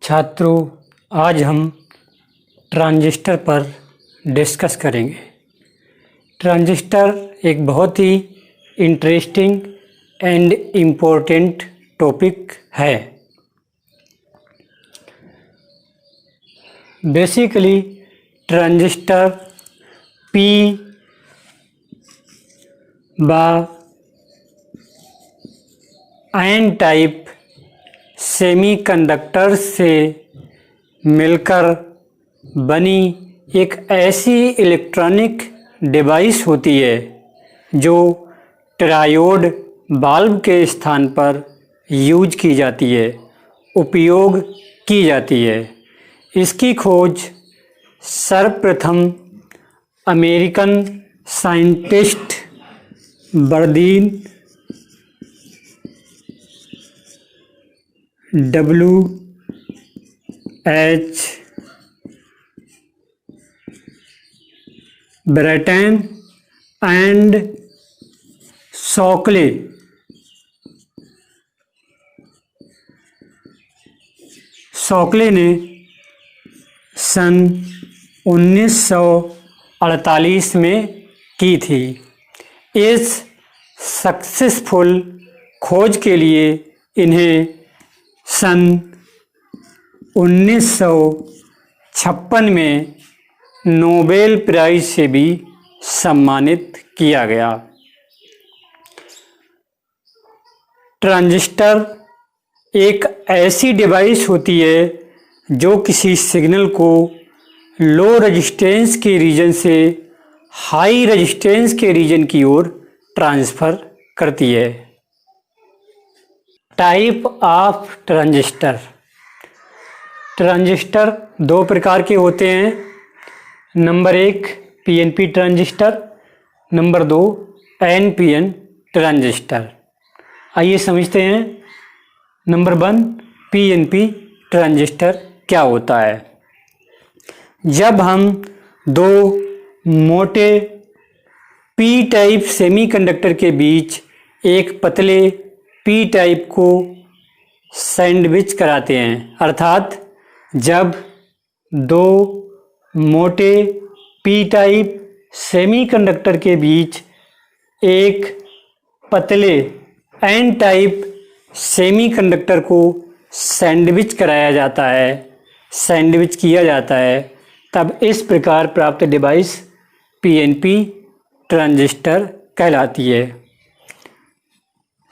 छात्रों, आज हम ट्रांजिस्टर पर डिस्कस करेंगे। ट्रांजिस्टर एक बहुत ही इंटरेस्टिंग एंड इम्पोर्टेंट टॉपिक है। Basically transistor P N type semiconductor से मिलकर बनी एक ऐसी इलेक्ट्रॉनिक डिवाइस होती है जो ट्रायोड वाल्व के स्थान पर यूज की जाती है, उपयोग की जाती है। इसकी खोज सर्वप्रथम American scientist Bardeen W.H. Brattain and Shockley ने सन 1948 में की थी। इस सक्सेसफुल खोज के लिए इन्हें सन 1956 में नोबेल प्राइज से भी सम्मानित किया गया। ट्रांजिस्टर एक ऐसी डिवाइस होती है जो किसी सिग्नल को लो रेजिस्टेंस के रीजन से हाई रेजिस्टेंस के रीजन की ओर ट्रांसफ़र करती है। Type of transistor. ट्रांजिस्टर दो प्रकार के होते हैं। Number 1 PNP transistor, number 2 NPN transistor. आइए समझते हैं। नंबर 1 पीएनपी ट्रांजिस्टर क्या होता है। जब हम दो मोटे पी टाइप सेमीकंडक्टर के बीच एक पतले पी टाइप को सैंडविच कराते हैं, अर्थात जब दो मोटे पी टाइप सेमीकंडक्टर के बीच एक पतले एन टाइप सेमीकंडक्टर को सैंडविच कराया जाता है, सैंडविच किया जाता है, तब इस प्रकार प्राप्त डिवाइस पीएनपी ट्रांजिस्टर कहलाती है।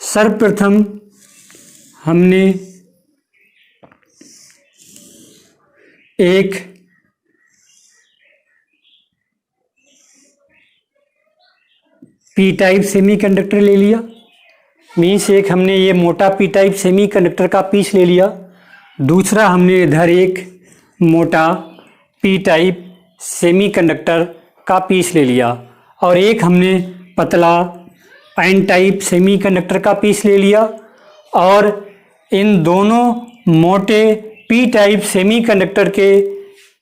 सर्वप्रथम हमने एक पी टाइप सेमीकंडक्टर ले लिया, मीन्स एक हमने ये मोटा पी टाइप सेमीकंडक्टर का पीस ले लिया। दूसरा हमने इधर एक मोटा पी टाइप सेमीकंडक्टर का पीस ले लिया और एक हमने पतला एन टाइप सेमीकंडक्टर का पीस ले लिया और इन दोनों मोटे पी टाइप सेमीकंडक्टर के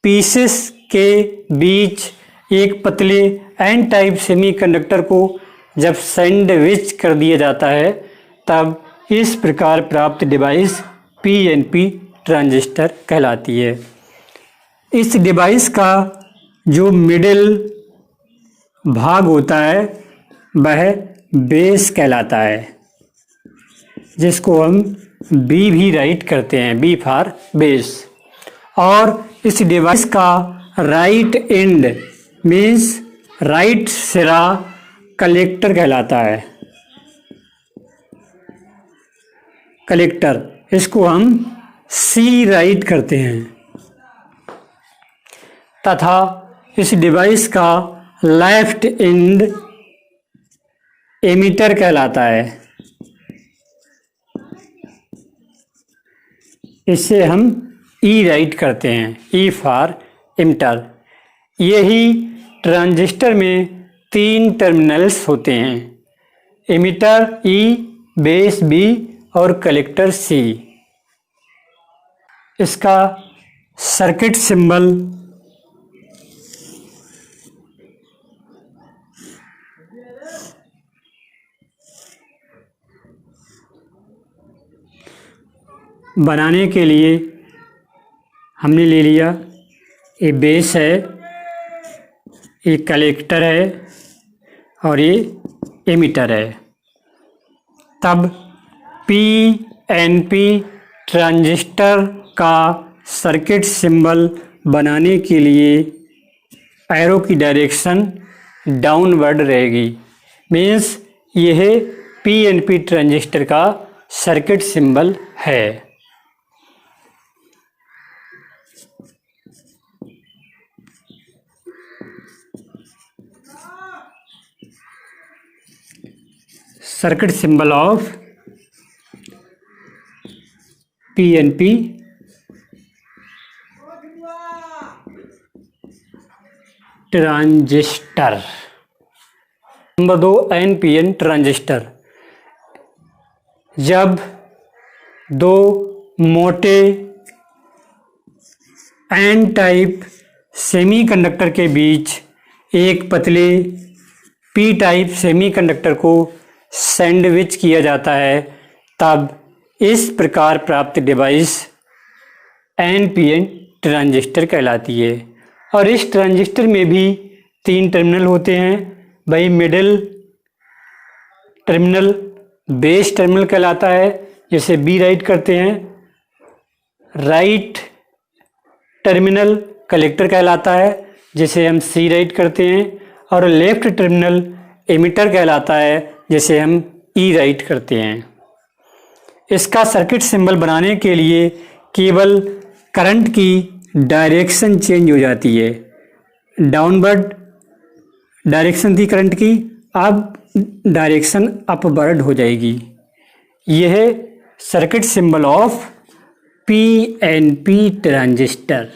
पीसेस के बीच एक पतले एन टाइप सेमीकंडक्टर को जब सैंडविच कर दिया जाता है, तब इस प्रकार प्राप्त डिवाइस पीएनपी ट्रांजिस्टर कहलाती है। इस डिवाइस का जो मिडिल भाग होता है वह बेस कहलाता है, जिसको हम बी भी राइट करते हैं, बी फॉर बेस। और इस डिवाइस का राइट एंड मीन्स राइट सिरा कलेक्टर कहलाता है। कलेक्टर, इसको हम सी राइट करते हैं, तथा इस डिवाइस का लेफ्ट एंड एमिटर कहलाता है। इसे हम ई राइट करते हैं, ई फॉर एमिटर। यही ट्रांजिस्टर में 3 टर्मिनल्स होते हैं, एमिटर ई, बेस बी और कलेक्टर सी। इसका सर्किट सिंबल बनाने के लिए हमने ले लिया, ये बेस है, ये कलेक्टर है और ये एमिटर है। तब पीएनपी ट्रांजिस्टर का सर्किट सिंबल बनाने के लिए एरो की डायरेक्शन डाउनवर्ड रहेगी। मीन्स यह पीएनपी ट्रांजिस्टर का सर्किट सिंबल है। Circuit symbol of PNP transistor. Number 2 NPN transistor. जब दो मोटे एन टाइप सेमीकंडक्टर के बीच एक पतले पी टाइप सेमीकंडक्टर को सैंडविच किया जाता है, तब इस प्रकार प्राप्त डिवाइस एनपीएन ट्रांजिस्टर कहलाती है। और इस ट्रांजिस्टर में भी 3 टर्मिनल होते हैं। भाई मिडिल टर्मिनल बेस टर्मिनल कहलाता है, जिसे बी राइट करते हैं। राइट टर्मिनल कलेक्टर कहलाता है, जिसे हम सी राइट करते हैं। और लेफ्ट टर्मिनल एमिटर कहलाता है, जिसे हम ई राइट करते हैं। इसका सर्किट सिंबल बनाने के लिए केवल करंट की डायरेक्शन चेंज हो जाती है। डाउनवर्ड डायरेक्शन थी करंट की, अब डायरेक्शन अपवर्ड हो जाएगी। यह circuit symbol of PNP transistor.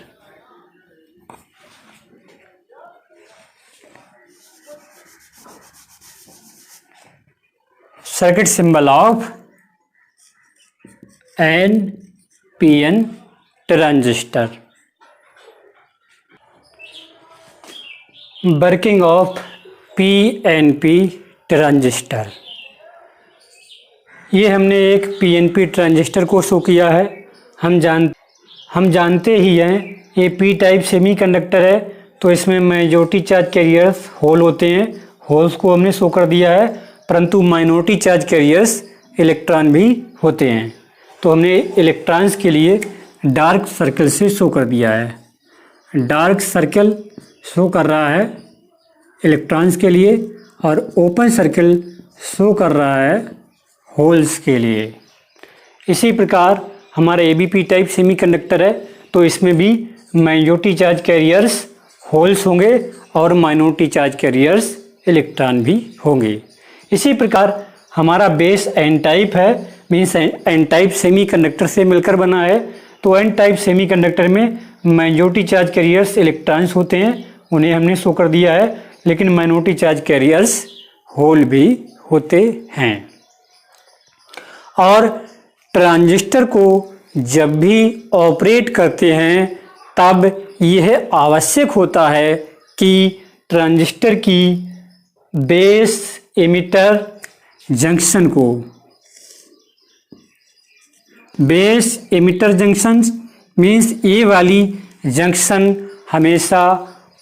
Circuit symbol of NPN transistor. Working of PNP transistor. ये हमने एक पीएनपी ट्रांजिस्टर को शो किया है। हम जानते ही हैं ये पी टाइप सेमीकंडक्टर है, तो इसमें मेजॉरिटी चार्ज कैरियर्स होल होते हैं। होल्स को हमने शो कर दिया है, परंतु माइनॉरिटी चार्ज कैरियर्स इलेक्ट्रॉन भी होते हैं, तो हमने इलेक्ट्रॉन्स के लिए डार्क सर्कल से शो कर दिया है। डार्क सर्कल शो कर रहा है इलेक्ट्रॉन्स के लिए और ओपन सर्कल शो कर रहा है होल्स के लिए। इसी प्रकार हमारा एबीपी टाइप सेमीकंडक्टर है, तो इसमें भी मेजॉरिटी चार्ज कैरियर्स होल्स होंगे और माइनॉरिटी चार्ज कैरियर्स इलेक्ट्रॉन भी होंगे। इसी प्रकार हमारा बेस एन टाइप है, मीन्स एन टाइप सेमीकंडक्टर से मिलकर बना है। तो एन टाइप सेमीकंडक्टर में मेजॉरिटी चार्ज कैरियर्स इलेक्ट्रॉन्स होते हैं, उन्हें हमने शो कर दिया है, लेकिन माइनॉरिटी चार्ज कैरियर्स होल भी होते हैं। और ट्रांजिस्टर को जब भी ऑपरेट करते हैं तब यह आवश्यक होता है कि ट्रांजिस्टर की बेस एमिटर जंक्शन को, बेस एमिटर जंक्शन मीन्स ये वाली जंक्शन हमेशा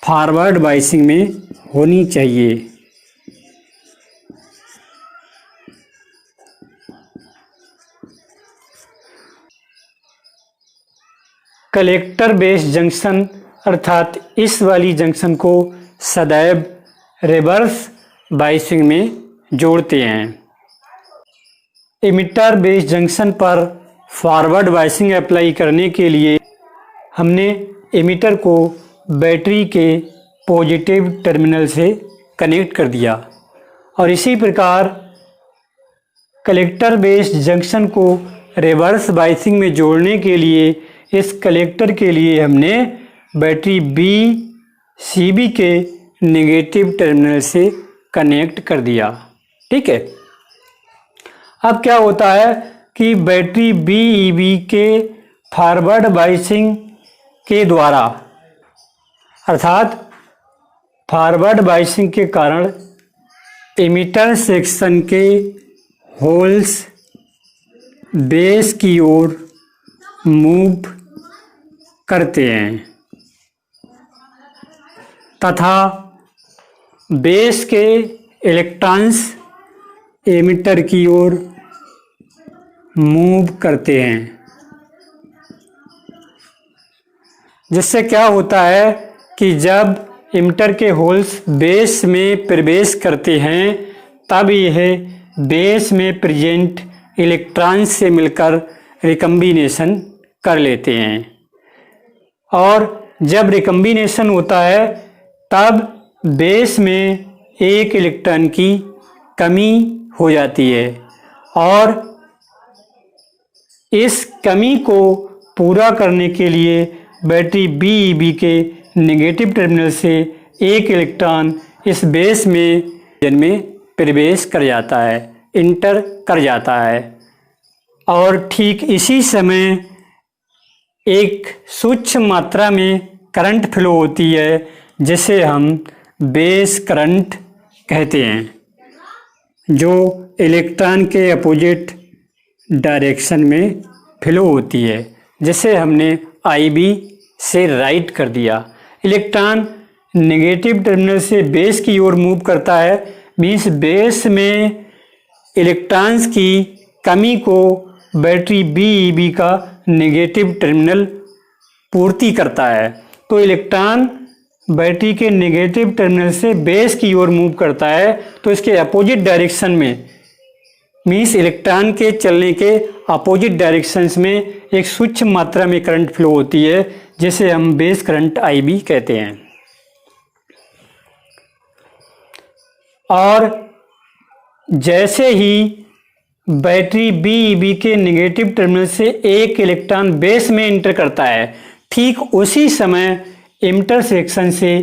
फॉरवर्ड बायसिंग में होनी चाहिए। कलेक्टर बेस जंक्शन अर्थात इस वाली जंक्शन को सदैव रिवर्स बायसिंग में जोड़ते हैं। एमिटर बेस जंक्शन पर फॉरवर्ड बायसिंग अप्लाई करने के लिए हमने एमिटर को बैटरी के पॉजिटिव टर्मिनल से कनेक्ट कर दिया, और इसी प्रकार कलेक्टर बेस जंक्शन को रिवर्स बायसिंग में जोड़ने के लिए इस कलेक्टर के लिए हमने बैटरी बी सीबी के नेगेटिव टर्मिनल से कनेक्ट कर दिया। ठीक है, अब क्या होता है कि बैटरी बी के फॉरवर्ड बायसिंग के द्वारा अर्थात फॉरवर्ड बायसिंग के कारण एमिटर सेक्शन के होल्स बेस की ओर मूव करते हैं तथा बेस के इलेक्ट्रॉन्स एमिटर की ओर मूव करते हैं। जिससे क्या होता है कि जब एमिटर के होल्स बेस में प्रवेश करते हैं तब यह बेस में प्रेजेंट इलेक्ट्रॉन्स से मिलकर रिकम्बिनेशन कर लेते हैं और जब रिकम्बिनेशन होता है तब बेस में एक इलेक्ट्रॉन की कमी हो जाती है और इस कमी को पूरा करने के लिए बैटरी BeB के नेगेटिव टर्मिनल से एक इलेक्ट्रॉन इस बेस में प्रवेश कर जाता है, इंटर कर जाता है और ठीक इसी समय एक सूक्ष्म मात्रा में करंट फ्लो होती है जिसे हम बेस करंट कहते हैं, जो इलेक्ट्रॉन के अपोजिट डायरेक्शन में फ्लो होती है, जिसे हमने IB से राइट कर दिया। इलेक्ट्रॉन नेगेटिव टर्मिनल से बेस की ओर मूव करता है, मीन्स बेस में इलेक्ट्रॉन्स की कमी को बैटरी BeB का नेगेटिव टर्मिनल पूर्ति करता है। तो इलेक्ट्रॉन बैटरी के नेगेटिव टर्मिनल से बेस की ओर मूव करता है तो इसके अपोजिट डायरेक्शन में, मीन्स इलेक्ट्रॉन के चलने के अपोजिट डायरेक्शंस में एक सूक्ष्म मात्रा में करंट फ्लो होती है जिसे हम बेस करंट IB कहते हैं। और जैसे ही बैटरी BeB के नेगेटिव टर्मिनल से एक इलेक्ट्रॉन बेस में एंटर करता है, ठीक उसी समय एमिटर सेक्शन से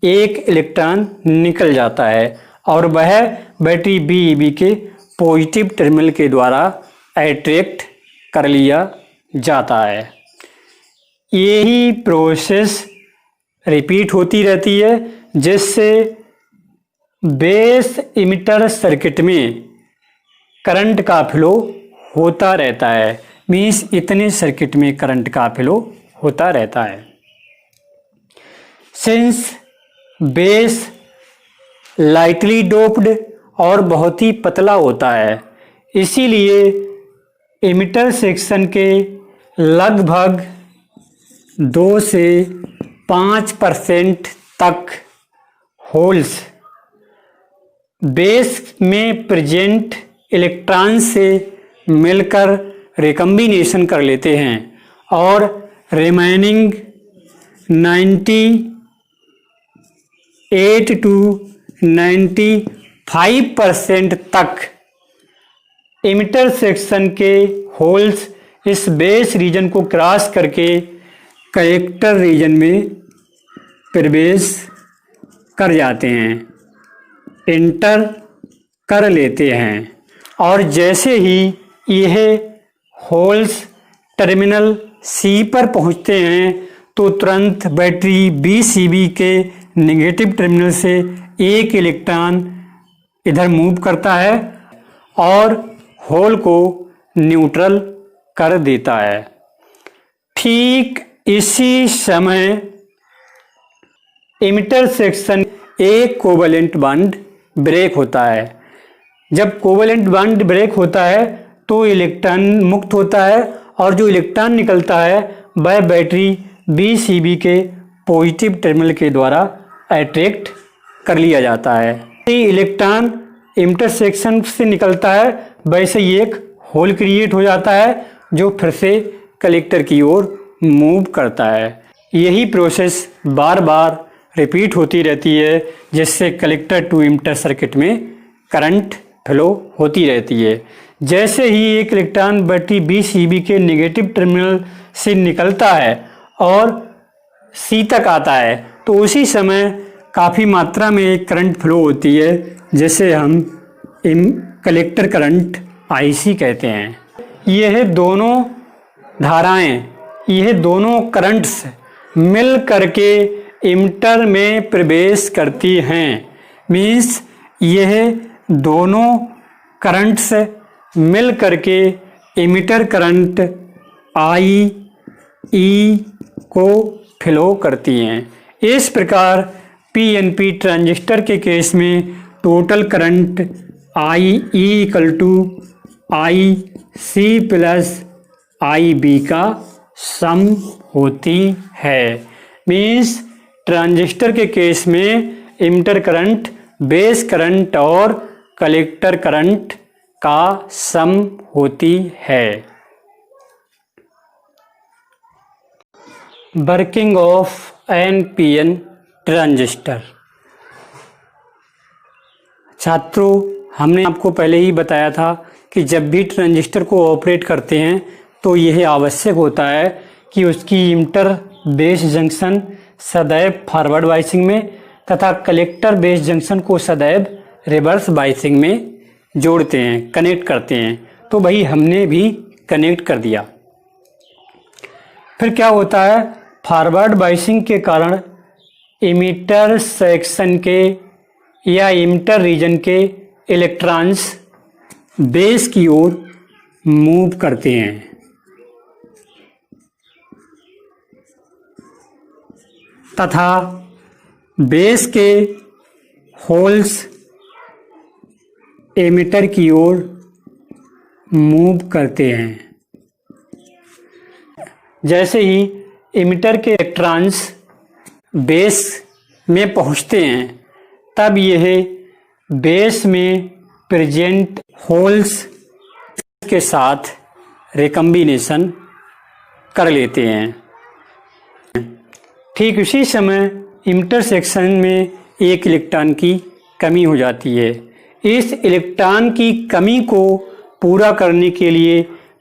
एक इलेक्ट्रॉन निकल जाता है और वह बैटरी BeB के पॉजिटिव टर्मिनल के द्वारा अट्रैक्ट कर लिया जाता है। यही प्रोसेस रिपीट होती रहती है जिससे बेस एमिटर सर्किट में करंट का फ्लो होता रहता है, मीन्स इतने सर्किट में करंट का फ्लो होता रहता है। सिंस बेस लाइटली डोप्ड और बहुत ही पतला होता है, इसीलिए एमिटर सेक्शन के लगभग 2 से 5% तक होल्स बेस में प्रेजेंट इलेक्ट्रॉन से मिलकर रिकम्बिनेशन कर लेते हैं और रिमेनिंग 98 to 95% तक एमिटर सेक्शन के होल्स इस बेस रीजन को क्रॉस करके कलेक्टर रीजन में प्रवेश कर जाते हैं, एंटर कर लेते हैं और जैसे ही यह होल्स टर्मिनल C पर पहुंचते हैं तो तुरंत बैटरी BeB के नेगेटिव टर्मिनल से एक इलेक्ट्रॉन इधर मूव करता है और होल को न्यूट्रल कर देता है। ठीक इसी समय एमिटर सेक्शन एक कोवलेंट बॉन्ड ब्रेक होता है। जब कोवलेंट बॉन्ड ब्रेक होता है तो इलेक्ट्रॉन मुक्त होता है और जो इलेक्ट्रॉन निकलता है वह बैटरी BeB के पॉजिटिव टर्मिनल के द्वारा अट्रैक्ट कर लिया जाता है। इलेक्ट्रॉन एमिटर सेक्शन से निकलता है वैसे ही एक होल क्रिएट हो जाता है जो फिर से कलेक्टर की ओर मूव करता है। यही प्रोसेस बार बार रिपीट होती रहती है जिससे कलेक्टर टू एमिटर सर्किट में करंट फ्लो होती रहती है। जैसे ही एक इलेक्ट्रॉन बैटरी BeB के नेगेटिव टर्मिनल से निकलता है और C तक आता है तो उसी समय काफ़ी मात्रा में एक करंट फ्लो होती है जिसे हम कलेक्टर करंट IC कहते हैं। यह दोनों धाराएं, यह दोनों करंट्स मिल करके एमिटर में प्रवेश करती हैं, मीन्स यह दोनों करंट्स मिल करके एमिटर करंट I ई को फ्लो करती हैं। इस प्रकार पीएनपी ट्रांजिस्टर के केस में total current I E equal to I C plus I B का सम होती है। मीन्स ट्रांजिस्टर के केस में इमिटर करंट, बेस करंट और कलेक्टर करंट का सम होती है। Working of NPN transistor. छात्रों, हमने आपको पहले ही बताया था कि जब भी ट्रांजिस्टर को ऑपरेट करते हैं तो यह आवश्यक होता है कि उसकी इमिटर बेस जंक्शन सदैव फॉरवर्ड बायसिंग में तथा कलेक्टर बेस जंक्शन को सदैव रिवर्स बायसिंग में जोड़ते हैं, कनेक्ट करते हैं। तो भाई हमने भी कनेक्ट कर दिया। फिर क्या होता है, फॉरवर्ड बायसिंग के कारण इमिटर सेक्शन के या इमिटर रीजन के इलेक्ट्रॉन्स बेस की ओर मूव करते हैं तथा बेस के होल्स एमिटर की ओर मूव करते हैं। जैसे ही एमिटर के इलेक्ट्रॉन्स बेस में पहुंचते हैं तब यह बेस में प्रेजेंट होल्स के साथ रिकम्बिनेशन कर लेते हैं। ठीक उसी समय इमिटर सेक्शन में एक इलेक्ट्रॉन की कमी हो जाती है। इस इलेक्ट्रॉन की कमी को पूरा करने के लिए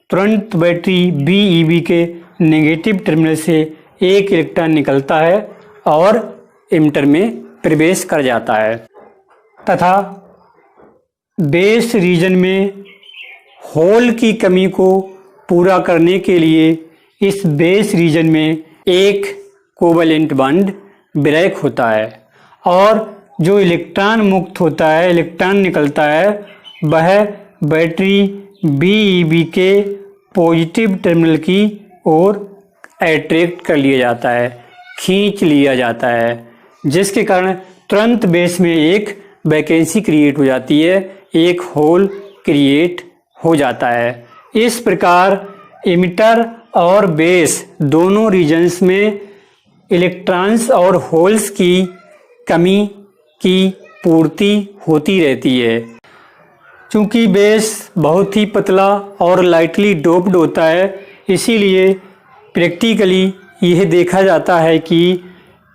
तुरंत बैटरी BeV के नेगेटिव टर्मिनल से एक इलेक्ट्रॉन निकलता है और इमिटर में प्रवेश कर जाता है तथा बेस रीजन में होल की कमी को पूरा करने के लिए इस बेस रीजन में एक कोवैलेंट बॉन्ड ब्रेक होता है और जो इलेक्ट्रॉन मुक्त होता है, इलेक्ट्रॉन निकलता है, वह बैटरी BeV के पॉजिटिव टर्मिनल की ओर अट्रैक्ट कर लिया जाता है, खींच लिया जाता है, जिसके कारण तुरंत बेस में एक वैकेंसी क्रिएट हो जाती है, एक होल क्रिएट हो जाता है। इस प्रकार इमिटर और बेस दोनों रीजन्स में इलेक्ट्रॉन्स और होल्स की कमी की पूर्ति होती रहती है। चूँकि बेस बहुत ही पतला और लाइटली डोप्ड होता है, इसीलिए प्रैक्टिकली यह देखा जाता है कि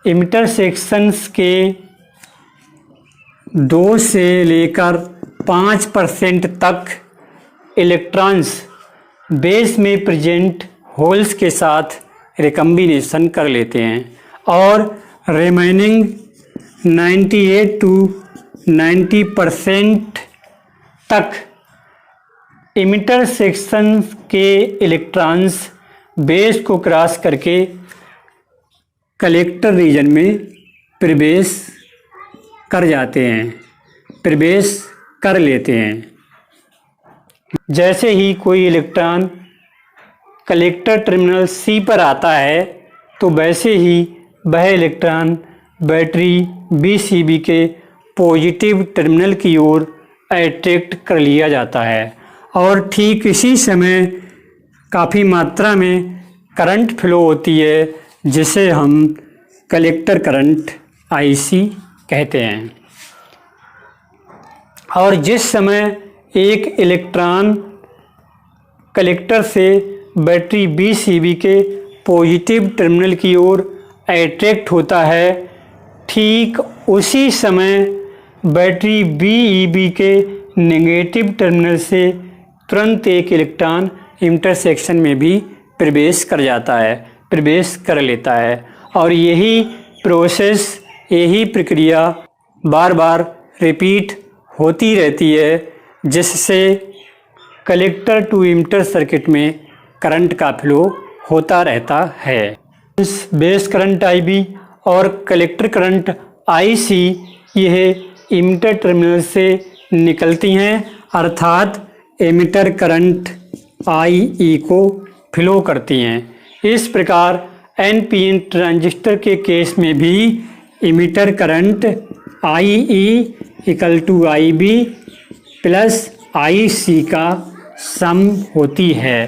इमिटर सेक्शंस के 2 से लेकर 5% तक इलेक्ट्रॉन्स बेस में प्रेजेंट होल्स के साथ रिकम्बिनेशन कर लेते हैं और रिमेनिंग 98 to 90% तक इमिटर सेक्शन के इलेक्ट्रॉन्स बेस को क्रॉस करके कलेक्टर रीजन में प्रवेश कर जाते हैं, प्रवेश कर लेते हैं। जैसे ही कोई इलेक्ट्रॉन कलेक्टर टर्मिनल C पर आता है तो वैसे ही वह इलेक्ट्रॉन बैटरी BCB के पॉजिटिव टर्मिनल की ओर अट्रैक्ट कर लिया जाता है और ठीक इसी समय काफ़ी मात्रा में करंट फ्लो होती है, जिसे हम कलेक्टर करंट IC कहते हैं। और जिस समय एक इलेक्ट्रॉन कलेक्टर से बैटरी BCB के पॉजिटिव टर्मिनल की ओर अट्रैक्ट होता है, ठीक उसी समय बैटरी BeV के नेगेटिव टर्मिनल से तुरंत एक इलेक्ट्रॉन इमिटर सेक्शन में भी प्रवेश कर जाता है, प्रवेश कर लेता है और यही प्रोसेस, यही प्रक्रिया बार बार रिपीट होती रहती है, जिससे कलेक्टर टू इमिटर सर्किट में करंट का फ्लो होता रहता है। इस बेस करंट IB और कलेक्टर करंट IC यह इमिटर टर्मिनल से निकलती हैं, अर्थात एमिटर करंट IE को फ्लो करती हैं। इस प्रकार एनपीएन ट्रांजिस्टर के केस में भी emitter current IE equal to IB plus IC का सम होती है।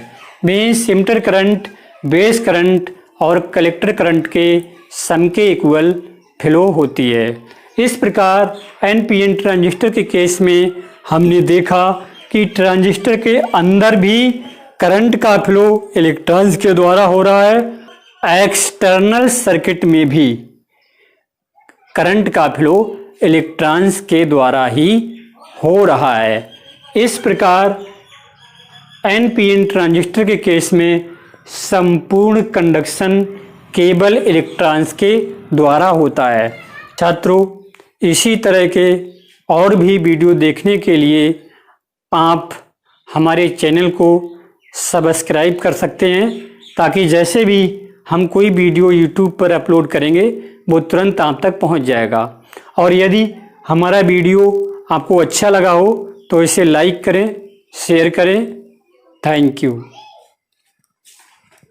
Means emitter current, base current और कलेक्टर करंट के सम के इक्वल फ्लो होती है। इस प्रकार एनपीएन ट्रांजिस्टर के केस में हमने देखा कि ट्रांजिस्टर के अंदर भी करंट का फ्लो इलेक्ट्रॉन्स के द्वारा हो रहा है, एक्सटर्नल सर्किट में भी करंट का फ्लो इलेक्ट्रॉन्स के द्वारा ही हो रहा है। इस प्रकार एनपीएन ट्रांजिस्टर के केस में संपूर्ण कंडक्शन केवल इलेक्ट्रॉन्स के द्वारा होता है। छात्रों, इसी तरह के और भी वीडियो देखने के लिए आप हमारे चैनल को सब्सक्राइब कर सकते हैं, ताकि जैसे भी हम कोई वीडियो यूट्यूब पर अपलोड करेंगे वो तुरंत आप तक पहुंच जाएगा। और यदि हमारा वीडियो आपको अच्छा लगा हो तो इसे लाइक करें, शेयर करें। Thank you.